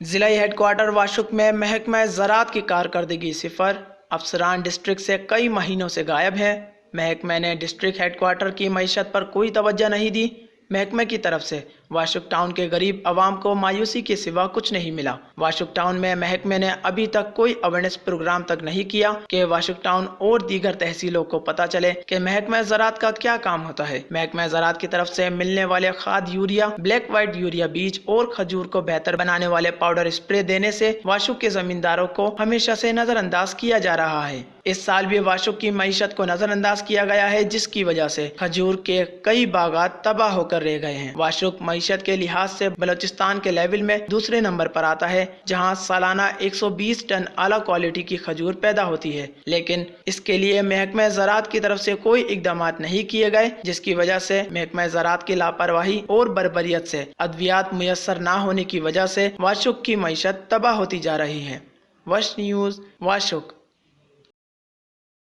ضلعی head quarter واشک میں محکمہ زراعت کی کارکردگی صفر، افسران ڈسٹرکٹ سے کئی مہینوں سے غائب ہیں۔ محکمہ نے ڈسٹرکٹ ہیڈ کوارٹر کی معیشت پر کوئی توجہ نہیں دی۔ محکمہ کی طرف سے واشک ٹاؤن کے غریب عوام کو مایوسی کے سوا کچھ نہیں ملا۔ واشک ٹاؤن میں محکمہ نے ابھی تک کوئی اویئرنیس پروگرام تک نہیں کیا کہ واشک ٹاؤن اور دیگر تحصیلوں کو پتہ چلے کہ محکمہ زراعت کا کیا کام ہوتا ہے۔ محکمہ زراعت کی طرف سے ملنے والے کھاد یوریا، بلیک وائٹ یوریا بیج اور کھجور کو بہتر بنانے والے پاؤڈر اسپرے دینے سے واشک کے زمینداروں کو ہمیشہ سے نظر انداز کیا جا رہا ہے۔ اس سال بھی واشک کی معیشت کو نظر انداز کیا گیا ہے، جس کی وجہ سے کھجور کے کئی باغات تباہ ہو کر رہ گئے ہیں۔ واشک معیشت کے لحاظ سے بلوچستان کے لیول میں دوسرے نمبر پر آتا ہے، جہاں سالانہ 120 ٹن اعلیٰ کوالٹی کی کھجور پیدا ہوتی ہے، لیکن اس کے لیے محکمہ زراعت کی طرف سے کوئی اقدامات نہیں کیے گئے، جس کی وجہ سے محکمہ زراعت کی لاپرواہی اور بربریت سے ادویات میسر نہ ہونے کی وجہ سے واشک کی معیشت تباہ ہوتی جا رہی ہے۔ وش نیوز، واشک۔